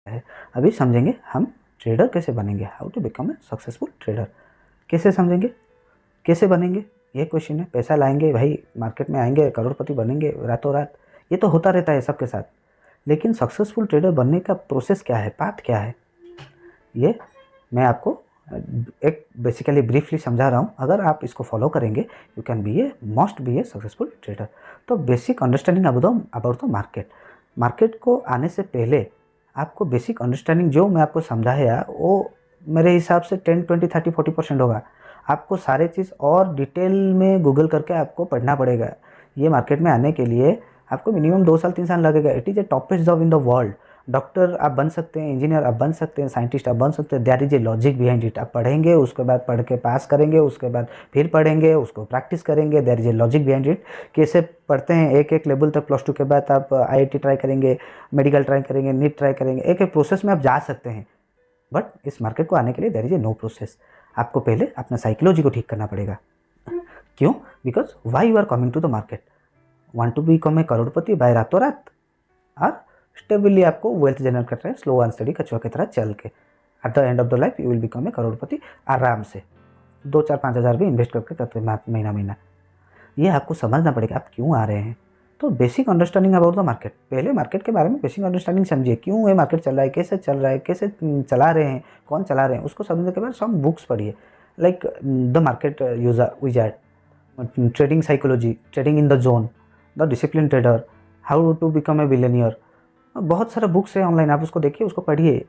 है। अभी समझेंगे हम ट्रेडर कैसे बनेंगे, how to become a successful trader. कैसे समझेंगे, कैसे बनेंगे, ये क्वेश्चन है। पैसा लाएंगे भाई, मार्केट में आएंगे, करोड़पति बनेंगे रातों रात, ये तो होता रहता है सबके साथ। लेकिन सक्सेसफुल ट्रेडर बनने का प्रोसेस क्या है, पाथ क्या है, ये मैं आपको एक बेसिकली ब्रीफली समझा रहा हूँ। अगर आप इसको फॉलो करेंगे, you can be a must be a successful trader. तो basic understanding about the market. Market को आने से पहले आपको बेसिक अंडरस्टैंडिंग जो मैं आपको समझाया वो मेरे हिसाब से 10, 20, 30, 40% होगा। आपको सारे चीज़ और डिटेल में गूगल करके आपको पढ़ना पड़ेगा। ये मार्केट में आने के लिए आपको मिनिमम 2 साल 3 साल लगेगा। It is a toppest job in the world. Doctor आप बन सकते हैं, इंजीनियर आप बन सकते हैं, साइंटिस्ट आप बन सकते हैं। There is a logic behind it. आप पढ़ेंगे, उसके बाद पढ़ के पास करेंगे, उसके बाद फिर पढ़ेंगे, उसको प्रैक्टिस करेंगे। There is a logic behind it. कैसे पढ़ते हैं, एक एक लेवल तक +2 के बाद आप IIT ट्राई करेंगे, मेडिकल ट्राई करेंगे, नीट ट्राई करेंगे, एक एक प्रोसेस में आप जा सकते हैं। बट इस मार्केट को आने के लिए there is a no process. आपको पहले अपना साइकोलॉजी को ठीक करना पड़ेगा। क्यों? Because why you are coming to the market, want to become a crorepati by रातों रात, और स्टेबली आपको वेल्थ जनरेट कर रहे हैं स्लो एंड स्टडी कछुआ की तरह चल के। At the end of the life you will become a करोड़पति आराम से, 2, 4, 5 हज़ार भी इन्वेस्ट करके करते महीना महीना। ये आपको समझना पड़ेगा आप क्यों आ रहे हैं। तो basic understanding about the market, पहले मार्केट के बारे में बेसिक अंडरस्टैंडिंग समझिए। क्यों ये मार्केट चल रहा है, कैसे चल रहा है, कैसे चला रहे हैं, कौन चला रहे हैं, उसको समझने के बाद सब बुक्स पढ़िए। Like the market wizard, trading psychology, trading in the zone, the discipline trader, how to become a billionaire. बहुत सारे बुक्स है ऑनलाइन, आप उसको देखिए, उसको पढ़िए।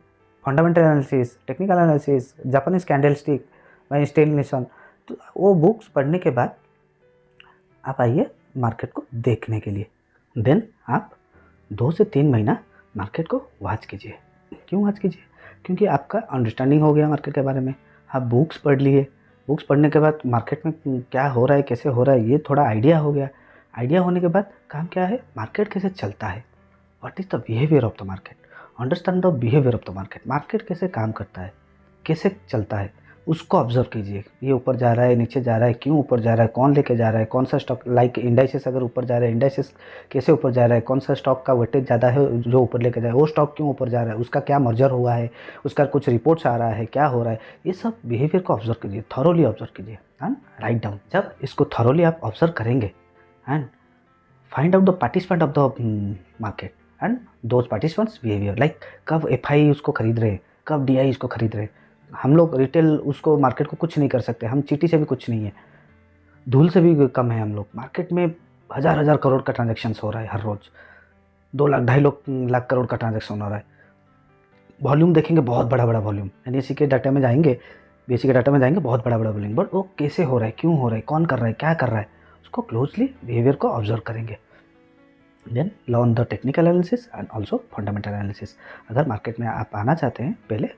Fundamental analysis, technical analysis, Japanese candlestick by Steve Nison. तो वो बुक्स पढ़ने के बाद आप आइए मार्केट को देखने के लिए। देन आप 2 से 3 महीना मार्केट को वॉच कीजिए। क्यों वॉच कीजिए? क्योंकि आपका अंडरस्टैंडिंग हो गया मार्केट के बारे में, आप बुक्स पढ़ लिए। बुक्स पढ़ने के बाद मार्केट में क्या हो रहा है, कैसे हो रहा है, ये थोड़ा आइडिया हो गया। आइडिया होने के बाद काम क्या है, मार्केट कैसे चलता है, what is the behaviour of the market, understand the behaviour of the market. Market कैसे काम करता है, कैसे चलता है, उसको ऑब्जर्व कीजिए। ये ऊपर जा रहा है, नीचे जा रहा है, क्यों ऊपर जा रहा है, कौन लेके जा रहा है, कौन सा स्टॉक, लाइक इंडाइसेस अगर ऊपर जा रहा है, इंडाइसेस कैसे ऊपर जा रहा है, कौन सा स्टॉक का वेटेज ज़्यादा है जो ऊपर लेके जा रहा है, वो स्टॉक क्यों ऊपर जा रहा है, उसका क्या मर्जर हुआ है, उसका कुछ रिपोर्ट्स आ रहा है, क्या हो रहा है। ये सब बिहेवियर को ऑब्जर्व कीजिए, थॉरोली ऑब्जर्व कीजिए एंड राइट डाउन। जब इसको थॉरोली आप ऑब्जर्व करेंगे and find out the participant of the market and those participants behaviour, like कब FI उसको खरीद रहे हैं, कब DI उसको खरीद रहे हैं। हम लोग रिटेल उसको मार्केट को कुछ नहीं कर सकते, हम चीटी से भी कुछ नहीं है, धूल से भी कम है हम लोग। मार्केट में हज़ार हज़ार करोड़ का ट्रांजैक्शंस हो रहा है हर रोज़, 2 लाख 2.5 लाख करोड़ का ट्रांजैक्शन हो रहा है। वॉल्यूम देखेंगे, बहुत बड़ा बड़ा वॉल्यूम। NSE के डाटा में जाएंगे, BSE के डाटा में जाएंगे, बहुत बड़ा बड़ा वॉल्यूम। बट वो कैसे हो रहा है, क्यों हो रहा है, कौन कर रहा है, क्या कर रहा है, उसको क्लोजली बिहेवियर को ऑब्जर्व करेंगे। Then learn the technical analysis and also fundamental analysis. अगर मार्केट में आप आना चाहते हैं, पहले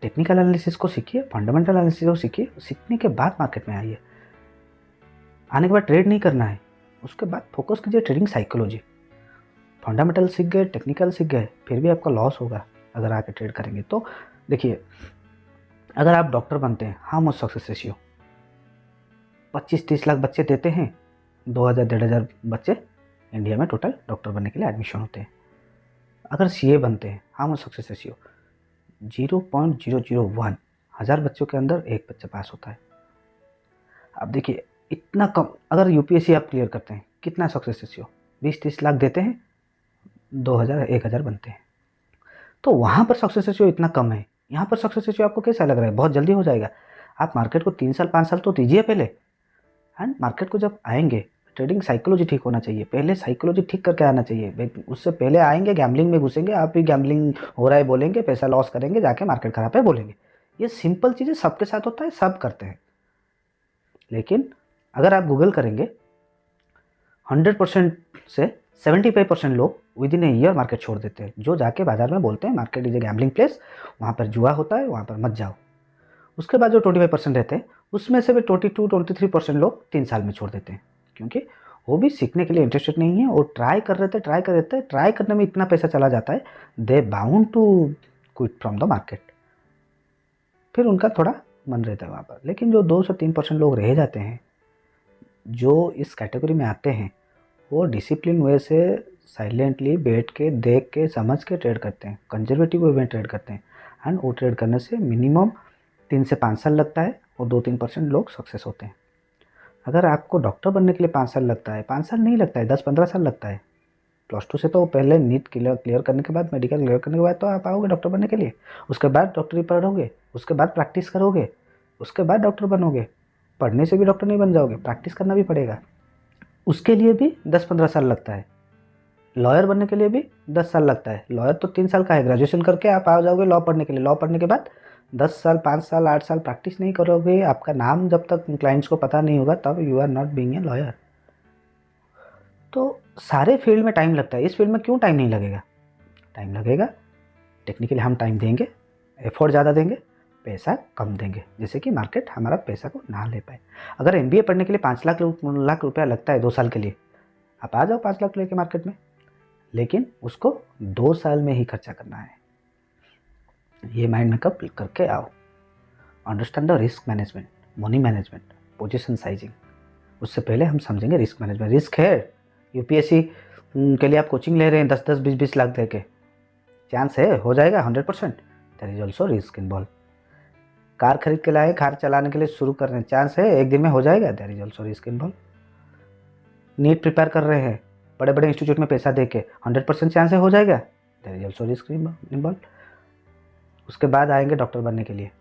टेक्निकल एनालिसिस को सीखिए, फंडामेंटल एनालिसिस को सीखिए। सीखने के बाद मार्केट में आइए। आने के बाद ट्रेड नहीं करना है, उसके बाद फोकस कीजिए ट्रेडिंग साइकोलॉजी। फंडामेंटल सीख गए, टेक्निकल सीख गए, फिर भी आपका लॉस होगा अगर आके ट्रेड करेंगे। तो देखिए, अगर आप डॉक्टर बनते हैं, how much success ratio, 25-30 lakh बच्चे देते हैं, 2,000-1,500 बच्चे इंडिया में टोटल डॉक्टर बनने के लिए एडमिशन होते हैं। अगर CA बनते हैं, हाउ मच सक्सेस रेशियो, 0.001, 1000 बच्चों के अंदर एक बच्चा पास होता है। अब देखिए, इतना कम। अगर UPSC आप क्लियर करते हैं, कितना सक्सेस रेशियो, 20-30 लाख देते हैं, 2,000-1,000 बनते हैं। तो वहाँ पर सक्सेस रेशियो इतना कम है। यहाँ पर सक्सेस रेशियो आपको कैसा लग रहा है, बहुत जल्दी हो जाएगा। आप मार्केट को 3 साल 5 साल तो दीजिए पहले। एंड मार्केट को जब आएंगे, ट्रेडिंग साइकोलॉजी ठीक होना चाहिए, पहले साइकोलॉजी ठीक करके आना चाहिए। उससे पहले आएंगे, गैम्बलिंग में घुसेंगे, आप भी गैम्बलिंग हो रहा है बोलेंगे, पैसा लॉस करेंगे, जाके मार्केट खराब है बोलेंगे। ये सिंपल चीज़ें सबके साथ होता है, सब करते हैं। लेकिन अगर आप गूगल करेंगे, 100% से 75% लोग with in a year market छोड़ देते हैं। जो जाके बाजार में बोलते हैं market is a gambling place, वहाँ पर जुआ होता है, वहाँ पर मत जाओ। उसके बाद जो 25% रहते हैं, उसमें से भी 22-23% लोग 3 साल में छोड़ देते हैं, क्योंकि वो भी सीखने के लिए इंटरेस्टेड नहीं है। वो ट्राई कर रहे थे, ट्राई करने में इतना पैसा चला जाता है, they bound to quit from the market. फिर उनका थोड़ा मन रहता है वहाँ पर। लेकिन जो 2 से 3% लोग रह जाते हैं, जो इस कैटेगरी में आते हैं, वो डिसिप्लिन वे से साइलेंटली बैठ के देख के समझ के ट्रेड करते हैं, कंजर्वेटिव वे में ट्रेड करते हैं। एंड वो ट्रेड करने से मिनिमम 3 से 5 साल लगता है और 2-3% लोग सक्सेस होते हैं। अगर आपको डॉक्टर बनने के लिए 5 साल लगता है, 5 साल नहीं लगता है, 10-15 साल लगता है। +2 से तो पहले नीट क्लियर करने के बाद, मेडिकल क्लियर करने के बाद तो आप आओगे डॉक्टर बनने के लिए। उसके बाद डॉक्टरी पढ़ोगे, उसके बाद प्रैक्टिस करोगे, उसके बाद डॉक्टर बनोगे। पढ़ने से भी डॉक्टर नहीं बन जाओगे, प्रैक्टिस करना भी पड़ेगा, उसके लिए भी 10-15 साल लगता है। लॉयर बनने के लिए भी 10 साल लगता है। लॉयर तो 3 साल का है, ग्रेजुएशन करके आप आ जाओगे लॉ पढ़ने के लिए। लॉ पढ़ने के बाद 10 साल, 5 साल, 8 साल प्रैक्टिस नहीं करोगे, आपका नाम जब तक क्लाइंट्स को पता नहीं होगा, तब you are not being a lawyer. तो सारे फील्ड में टाइम लगता है, इस फील्ड में क्यों टाइम नहीं लगेगा? टाइम लगेगा, टेक्निकली हम टाइम देंगे, एफर्ट ज़्यादा देंगे, पैसा कम देंगे, जैसे कि मार्केट हमारा पैसा को ना ले पाए। अगर MBA पढ़ने के लिए 5 लाख रुपया लगता है 2 साल के लिए, आप आ जाओ 5 लाख लेके मार्केट में, लेकिन उसको 2 साल में ही खर्चा करना है। ये माइंड मेकअप करके आओ। Understand the risk management, money management, position sizing. उससे पहले हम समझेंगे रिस्क मैनेजमेंट। रिस्क है, UPSC के लिए आप कोचिंग ले रहे हैं 10-10, 20-20 लाख दे के, चांस है हो जाएगा 100%, there is also risk involve. Car खरीद के लाए, कार चलाने के लिए शुरू कर रहे हैं, चांस है एक दिन में हो जाएगा, there is also risk involve. NEET prepare कर रहे हैं बड़े बड़े इंस्टीट्यूट में पैसा दे के, 100% चांस है हो जाएगा, there is also risk involve. उसके बाद आएंगे डॉक्टर बनने के लिए,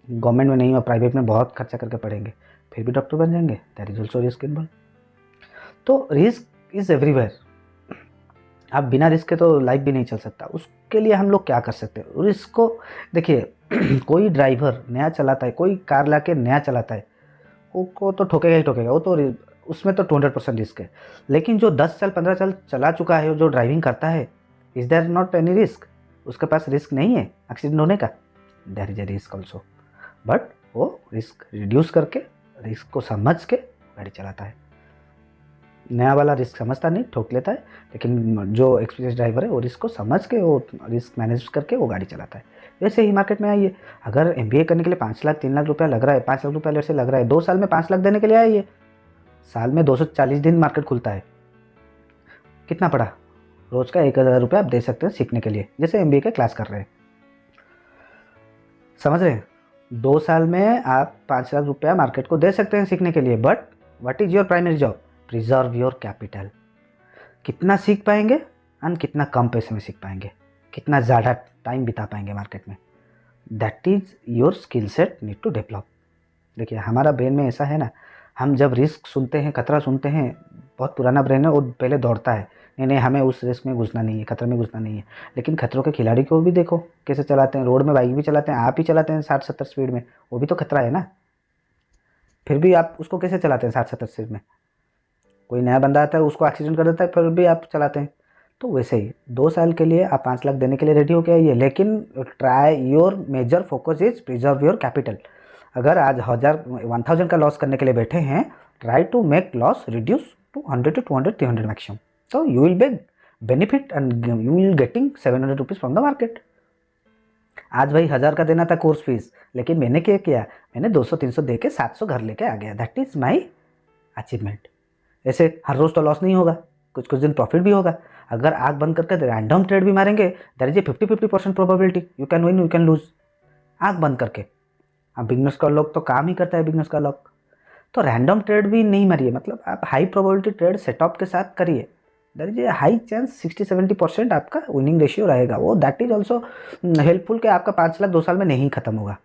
गवर्नमेंट में नहीं और प्राइवेट में बहुत खर्चा करके पढ़ेंगे, फिर भी डॉक्टर बन जाएंगे, there is also risk involve. तो रिस्क इज एवरीवेयर। आप बिना रिस्क के तो लाइफ भी नहीं चल सकता। उसके लिए हम लोग क्या कर सकते हैं? रिस्क को देखिए, कोई ड्राइवर नया चलाता है, कोई कार ला के नया चलाता है, वो तो ठोकेगा ही ठोकेगा, वो तो उसमें तो 200% रिस्क है। लेकिन जो 10 साल 15 साल चला चुका है, जो ड्राइविंग करता है, is there not any risk? उसके पास रिस्क नहीं है एक्सीडेंट होने का, there is a risk also, but वो रिस्क रिड्यूस करके, रिस्क को समझ के गाड़ी चलाता है। नया वाला रिस्क समझता नहीं, ठोक लेता है, लेकिन जो एक्सपीरियंस ड्राइवर है वो रिस्क को समझ के, वो रिस्क मैनेज करके वो गाड़ी चलाता है। वैसे ही मार्केट में आइए, अगर MBA करने के लिए 5 लाख 3 लाख रुपया लग रहा है, 5 लाख रुपया से लग रहा है, 2 साल में 5 लाख देने के लिए आइए। साल में 240 दिन मार्केट खुलता है, कितना पड़ा? रोज का 1000 रुपया आप दे सकते हैं सीखने के लिए, जैसे MBA के क्लास कर रहे हैं, समझ रहे हैं? 2 साल में आप 5 लाख रुपया मार्केट को दे सकते हैं सीखने के लिए, but what is your primary job? Preserve your capital. कितना सीख पाएंगे एंड कितना कम पैसे में सीख पाएंगे, कितना ज़्यादा टाइम बिता पाएंगे मार्केट में, that is your skill set need to develop. देखिए, हमारा ब्रेन में ऐसा है ना, हम जब रिस्क सुनते हैं, खतरा सुनते हैं, बहुत पुराना ब्रेन है, वो पहले दौड़ता है, नहीं नहीं हमें उस रिस्क में घुसना नहीं है, खतरे में घुसना नहीं है। लेकिन खतरों के खिलाड़ी को भी देखो कैसे चलाते हैं, रोड में बाइक भी चलाते हैं, आप ही चलाते हैं 60-70 स्पीड में, वो भी तो खतरा है ना। फिर भी आप उसको कैसे चलाते हैं 60-70 स्पीड में? कोई नया बंदा आता है, उसको एक्सीडेंट कर देता है, फिर भी आप चलाते हैं। तो वैसे ही 2 साल के लिए आप 5 लाख देने के लिए रेडी हो के आइए, लेकिन try your major focus is preserve your capital. अगर आज 1000 का लॉस करने के लिए बैठे हैं, try to make loss reduce to 100 to 200, 300 maximum, so you will be benefit and you will getting 700 rupees from the market. आज भाई 1000 का देना था कोर्स फीस, लेकिन मैंने क्या किया, मैंने 200-300 दे के 700 घर लेके आ गया, दैट इज़ माई अचीवमेंट। ऐसे हर रोज़ तो लॉस नहीं होगा, कुछ कुछ दिन प्रॉफिट भी होगा। अगर आग बंद करके रैंडम ट्रेड भी मारेंगे, there is a 50-50% probability, you can win, you can lose, आग बंद करके। अब बिगनर्स का लॉक तो काम ही करता है, बिगनर्स का लॉक तो रैंडम ट्रेड भी नहीं मारिए, मतलब आप हाई प्रोबेबिलिटी ट्रेड सेटअप के साथ करिए, there is a high chance 60-70% आपका विनिंग रेशियो रहेगा। वो दैट इज ऑल्सो हेल्पफुल कि आपका 5 लाख 2 साल में नहीं खत्म होगा,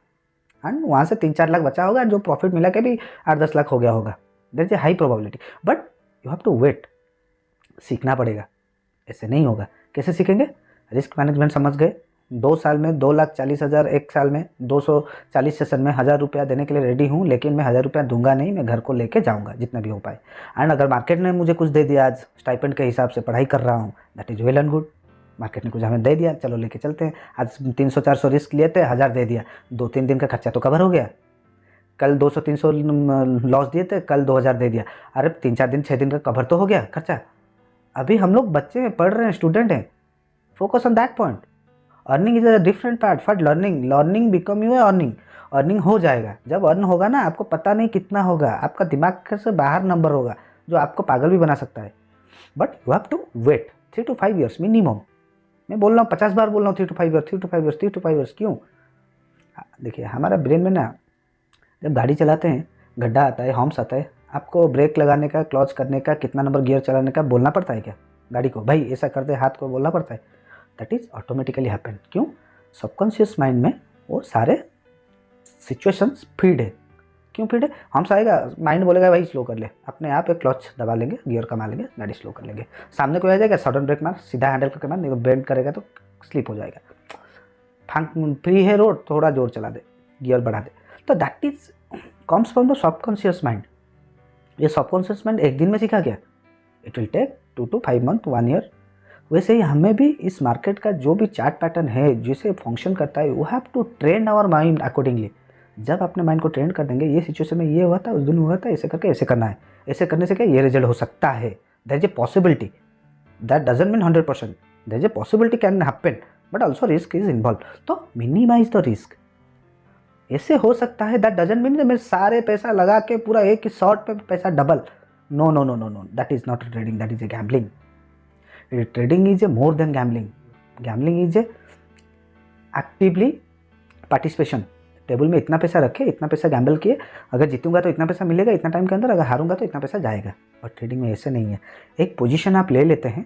एंड वहाँ से 3-4 लाख बचा होगा, जो प्रॉफिट मिला के भी 8-10 लाख हो गया होगा, there is a high probability. But you have to wait, सीखना पड़ेगा, ऐसे नहीं होगा। कैसे सीखेंगे? रिस्क मैनेजमेंट समझ गए, 2 साल में 2,40,000, 1 साल में 240 सेशन में 1000 रुपया देने के लिए रेडी हूँ, लेकिन मैं 1000 रुपया दूंगा नहीं, मैं घर को लेके जाऊँगा जितना भी हो पाए। एंड अगर मार्केट ने मुझे कुछ दे दिया, आज स्टाइपेंड के हिसाब से पढ़ाई कर रहा हूँ, that is well and good, market ने कुछ हमें दे दिया, चलो लेके चलते हैं। आज 300-400 रिस्क लिए थे, 1000 दे दिया, 2-3 दिन का खर्चा तो कवर हो गया। कल 200-300 लॉस दिए थे, कल 2000 दे दिया, अरे 3-4 दिन 6 दिन का कवर तो हो गया खर्चा। अभी हम लोग बच्चे हैं, पढ़ रहे हैं, स्टूडेंट हैं, focus on that point. Earning is a different part for learning become you earning हो जाएगा। जब अर्न होगा ना, आपको पता नहीं कितना होगा, आपका दिमाग से बाहर नंबर होगा जो आपको पागल भी बना सकता है। But you have to wait 3 to 5 years minimum. मैं बोल रहा हूँ 50 बार बोल रहा हूँ 3 to 5 years, 3 to 5 years, 3 to 5 years। क्यों? देखिए हमारा ब्रेन में ना, जब गाड़ी चलाते हैं गड्ढा आता है, हॉर्न्स आता है, आपको ब्रेक लगाने का, क्लच करने का, कितना नंबर गियर चलाने का बोलना पड़ता है क्या गाड़ी को? भाई ऐसा कर दे, हाथ को बोलना पड़ता है? That is automatically happen. क्यों? सबकॉन्शियस माइंड में वो सारे सिचुएशंस फीड है। क्यों फीड है? हॉर्न्स आएगा, माइंड बोलेगा भाई स्लो कर ले, अपने आप एक क्लच दबा लेंगे, गियर कमा लेंगे, गाड़ी स्लो कर लेंगे। सामने कोई आ जाएगा, सडन ब्रेक मार, सीधा हैंडल करके मार, नहीं तो बेंड करेगा तो स्लिप हो जाएगा। फ्री है रोड, थोड़ा जोर चला दे, गियर बढ़ा दे। तो that is comes from the subconscious mind. ये सबकॉन्शियस माइंड एक दिन में सीखा क्या? It will take 2 to 5 months, 1 year। वैसे ही हमें भी इस मार्केट का जो भी चार्ट पैटर्न है, जिसे फंक्शन करता है, we have to train our mind accordingly. जब अपने माइंड को ट्रेन कर देंगे, ये सिचुएशन में ये हुआ था, उस दिन हुआ था, ऐसे करके ऐसे करना है, ऐसे करने से क्या ये रिजल्ट हो सकता है। There is a possibility, that doesn't mean 100%, there is a possibility can happen, but also risk is involve. तो मिनिमाइज द रिस्क। ऐसे हो सकता है, दैट डजंट मीन मैं सारे पैसा लगा के पूरा एक ही शॉट पे पैसा double. No no no no no, that is not trading, that is a gambling. Trading is a more than gambling. Gambling is a actively participation. Table में इतना पैसा रखे, इतना पैसा गैम्बल किए, अगर जीतूंगा तो इतना पैसा मिलेगा इतना टाइम के अंदर, अगर हारूंगा तो इतना पैसा जाएगा। और ट्रेडिंग में ऐसे नहीं है। एक पोजीशन आप ले लेते हैं,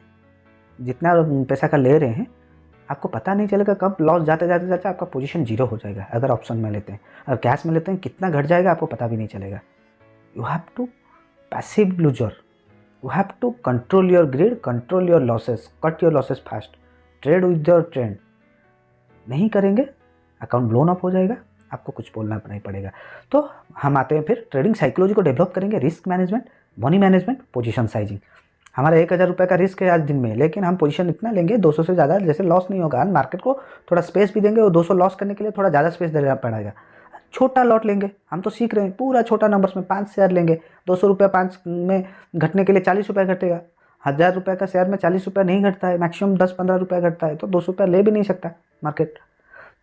जितना पैसा का ले रहे हैं, आपको पता नहीं चलेगा कब लॉस जाते जाते जाते आपका पोजीशन 0 हो जाएगा। अगर ऑप्शन में लेते हैं, अगर कैश में लेते हैं, कितना घट जाएगा आपको पता भी नहीं चलेगा। You have to passive loser, you have to control your greed, control your losses, cut your losses fast, trade with your trend. नहीं करेंगे अकाउंट ब्लोन अप हो जाएगा, आपको कुछ बोलना नहीं पड़ेगा। तो हम आते हैं फिर ट्रेडिंग साइकोलॉजी को डेवलप करेंगे। Risk management, money management, position sizing. हमारा 1000 रुपये का रिस्क है आज दिन में, लेकिन हम पोजीशन इतना लेंगे 200 से ज़्यादा, जैसे लॉस नहीं होगा। मार्केट को थोड़ा स्पेस भी देंगे, और 200 लॉस करने के लिए थोड़ा ज़्यादा स्पेस देना पड़ेगा। छोटा लॉट लेंगे, हम तो सीख रहे हैं, पूरा छोटा नंबर्स में 5 शेयर लेंगे। 200 रुपये 5 में घटने के लिए 40 रुपये घटेगा। 1000 रुपये का शेयर में 40 रुपये नहीं घटता है, मैक्सिमम 10-15 रुपये घटता है, तो 200 रुपये ले भी नहीं सकता मार्केट।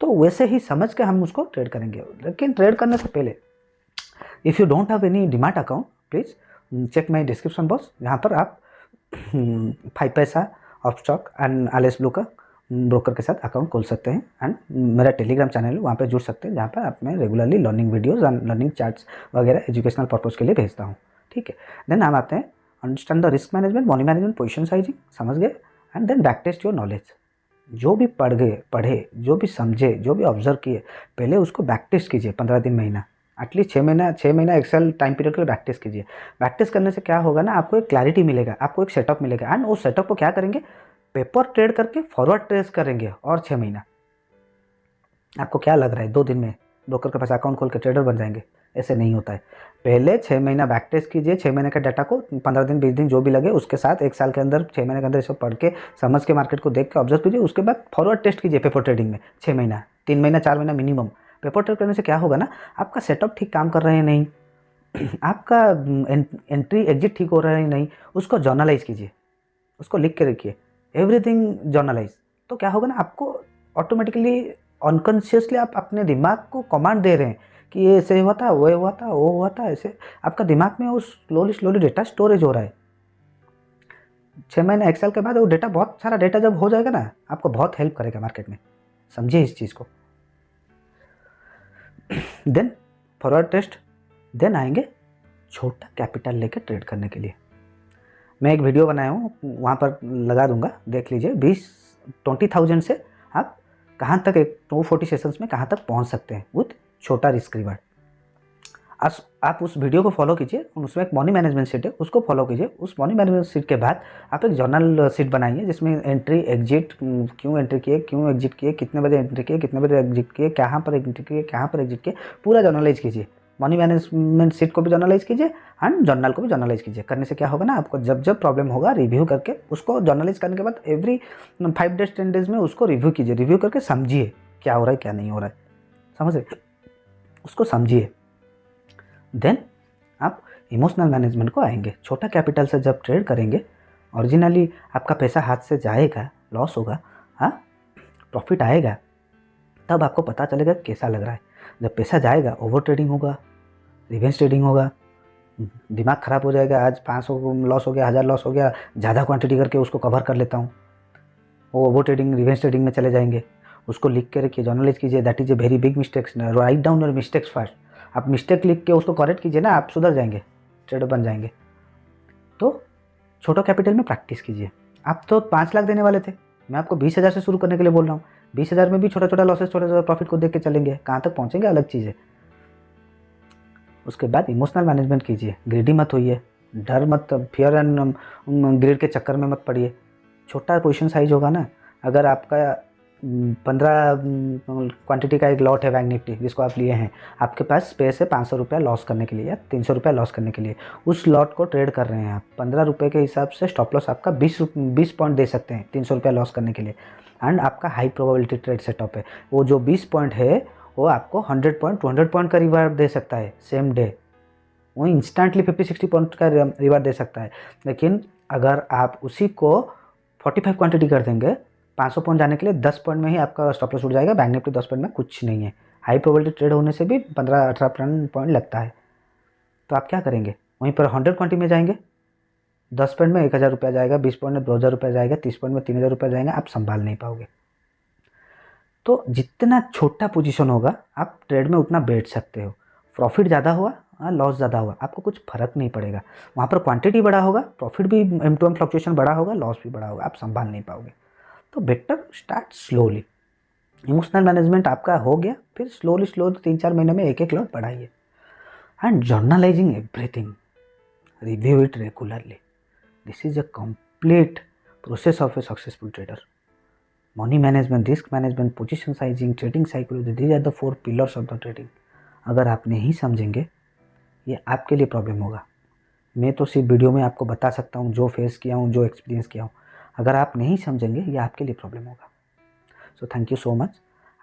तो वैसे ही समझ के हम उसको ट्रेड करेंगे। लेकिन ट्रेड करने से पहले, if you don't have any demat account, please check my description box, जहाँ पर आप 5 पैसा, अपस्टॉक एंड एलएस ब्लू का ब्रोकर के साथ अकाउंट खोल सकते हैं। एंड मेरा टेलीग्राम चैनल है, वहाँ पे जुड़ सकते हैं, जहाँ पर आप मैं regularly learning videos and learning charts वगैरह एजुकेशनल पर्पज़ के लिए भेजता हूँ। ठीक है, देन हम आते हैं understand the risk management, money management, position sizing, समझ गए। And then back test your knowledge. जो भी पढ़े, जो भी समझे, जो भी ऑब्जर्व किए, पहले उसको बैक टेस्ट कीजिए 15 दिन, महीना, एटलीस्ट 6 महीना एक्सेल टाइम पीरियड के लिए बैक टेस्ट कीजिए। बैक टेस्ट करने से क्या होगा ना, आपको एक क्लैरिटी मिलेगा, आपको एक सेटअप मिलेगा। एंड उस सेटअप को क्या करेंगे, पेपर ट्रेड करके फॉरवर्ड ट्रेड करेंगे। और 6 महीना, आपको क्या लग रहा है 2 दिन में ब्रोकर के पास अकाउंट खोल के ट्रेडर बन जाएंगे? ऐसे नहीं होता है। पहले 6 महीना बैक टेस्ट कीजिए, 6 महीने का डाटा को 15 दिन 20 दिन जो भी लगे उसके साथ, 1 साल के अंदर 6 महीने के अंदर इसको पढ़ के समझ के मार्केट को देख के ऑब्जर्व कीजिए। उसके बाद फॉरवर्ड टेस्ट कीजिए पेपर ट्रेडिंग में 6 महीना, 3 महीना 4 महीना मिनिमम। पेपर ट्रेड करने से क्या होगा ना, आपका सेटअप ठीक काम कर रहे हैं नहीं, आपका एंट्री एग्जिट ठीक हो रहा है नहीं, उसको जर्नलाइज कीजिए, उसको लिख के रखिए, एवरीथिंग जर्नलाइज। तो क्या होगा ना, आपको ऑटोमेटिकली अनकॉन्शियसली आप अपने दिमाग को कमांड दे रहे हैं कि ये ऐसे हुआ था, वो हुआ था, वो हुआ था, ऐसे आपका दिमाग में वो स्लोली डेटा स्टोरेज हो रहा है। 6 महीने 1 साल के बाद वो डेटा, बहुत सारा डेटा जब हो जाएगा ना, आपको बहुत हेल्प करेगा मार्केट में। समझिए इस चीज़ को। देन फॉरवर्ड टेस्ट, देन आएंगे छोटा कैपिटल लेकर ट्रेड करने के लिए। मैं एक वीडियो बनाया हूँ, वहाँ पर लगा दूंगा, देख लीजिए। 20,000 से आप कहाँ तक, एक 240 सेशंस में कहाँ तक पहुँच सकते हैं विथ छोटा रिस्क रिवार्ड। आप उस वीडियो को फॉलो कीजिए, उसमें एक मनी मैनेजमेंट सीट है, उसको फॉलो कीजिए। उस मनी मैनेजमेंट सीट के बाद आप एक जर्नल सीट बनाइए, जिसमें एंट्री एग्जिट, क्यों एंट्री किए, क्यों एग्जिट किए, कितने बजे एंट्री किए, कितने बजे एग्जिट किए, कहाँ पर एंट्री किए, कहाँ पर एग्जिट किए, पूरा जर्नलाइज कीजिए। मनी मैनेजमेंट सीट को भी जर्नलाइज कीजिए एंड जर्नल को भी जर्नलाइज कीजिए। करने से क्या होगा ना, आपको जब जब प्रॉब्लम होगा, रिव्यू करके उसको जर्नलाइज करने के बाद एवरी 5 डेज 10 डेज में उसको रिव्यू कीजिए। रिव्यू करके समझिए क्या हो रहा है, क्या नहीं हो रहा है, समझ रहे, उसको समझिए। देन आप इमोशनल मैनेजमेंट को आएंगे। छोटा कैपिटल से जब ट्रेड करेंगे, ओरिजिनली आपका पैसा हाथ से जाएगा, लॉस होगा, हाँ प्रॉफिट आएगा, तब आपको पता चलेगा कैसा लग रहा है। जब पैसा जाएगा, ओवर ट्रेडिंग होगा, रिवेंज ट्रेडिंग होगा, दिमाग ख़राब हो जाएगा, आज 500 लॉस हो गया, 1000 लॉस हो गया, ज़्यादा क्वांटिटी करके उसको कवर कर लेता हूँ, वो ट्रेडिंग रिवेंज ट्रेडिंग में चले जाएंगे। उसको लिख के रखिए, जर्नलाइज कीजिए, that is a very big mistakes. Write down your mistakes first. आप मिस्टेक लिख के उसको करेक्ट कीजिए ना, आप सुधर जाएंगे, ट्रेडर बन जाएंगे। तो छोटा कैपिटल में प्रैक्टिस कीजिए। आप तो 5 लाख देने वाले थे, मैं आपको 20,000 से शुरू करने के लिए बोल रहा हूँ। 20,000 में भी छोटा छोटा लॉसेस, छोटा छोटा प्रॉफिट को देख के चलेंगे, कहाँ तक पहुँचेंगे अलग चीज़ है। उसके बाद इमोशनल मैनेजमेंट कीजिए, ग्रीडी मत होइए, डर मत, फियर एंड ग्रीड के चक्कर में मत पड़िए। छोटा पोजीशन साइज होगा ना, अगर आपका 15 क्वांटिटी का एक लॉट है बैंक निफ्टी जिसको आप लिए हैं, आपके पास स्पेस है 500 रुपया लॉस करने के लिए या 300 रुपया लॉस करने के लिए, उस लॉट को ट्रेड कर रहे हैं आप 15 रुपये के हिसाब से, स्टॉप लॉस आपका 20 पॉइंट दे सकते हैं 300 रुपया लॉस करने के लिए। एंड आपका हाई प्रोबेबिलिटी ट्रेड सेटअप है, वो जो 20 पॉइंट है वो आपको 100 पॉइंट 200 पॉइंट का रिवार्ड दे सकता है सेम डे, वो इंस्टेंटली 50-60 पॉइंट का रिवार्ड दे सकता है। लेकिन अगर आप उसी को 45 क्वांटिटी कर देंगे, 500 पॉइंट जाने के लिए 10 पॉइंट में ही आपका स्टॉप लॉस उठ जाएगा। बैंक निफ्टी 10 पॉइंट में कुछ नहीं है, हाई प्रोबेबिलिटी ट्रेड होने से भी 15-18 पॉइंट लगता है। तो आप क्या करेंगे, वहीं पर 100 क्वांटिटी में जाएंगे, 10 पॉइंट में 1,000 रुपया जाएगा, 20 पॉइंट में 2,000 रुपया जाएगा, 30 पॉइंट में 3,000 रुपया जाएगा, आप संभाल नहीं पाओगे। तो जितना छोटा पोजीशन होगा आप ट्रेड में उतना बैठ सकते हो। प्रॉफिट ज़्यादा हुआ, लॉस ज़्यादा हुआ, आपको कुछ फर्क नहीं पड़ेगा। वहाँ पर क्वांटिटी बड़ा होगा, प्रॉफिट भी M2M फ्लक्चुएशन बड़ा होगा, लॉस भी बड़ा होगा, आप संभाल नहीं पाओगे। तो better start slowly. Emotional management आपका हो गया, फिर स्लोली 3-4 महीने में एक लॉट बढ़ाइए। And journalizing everything, review it regularly. This is a complete process of a successful trader. Money management, risk management, position sizing, trading psychology, these are the 4 pillars of the trading. अगर आप नहीं समझेंगे, ये आपके लिए problem होगा। मैं तो सिर्फ वीडियो में आपको बता सकता हूँ जो फेस किया हूँ, जो एक्सपीरियंस किया हूँ। अगर आप नहीं समझेंगे, ये आपके लिए प्रॉब्लम होगा। So thank you so much.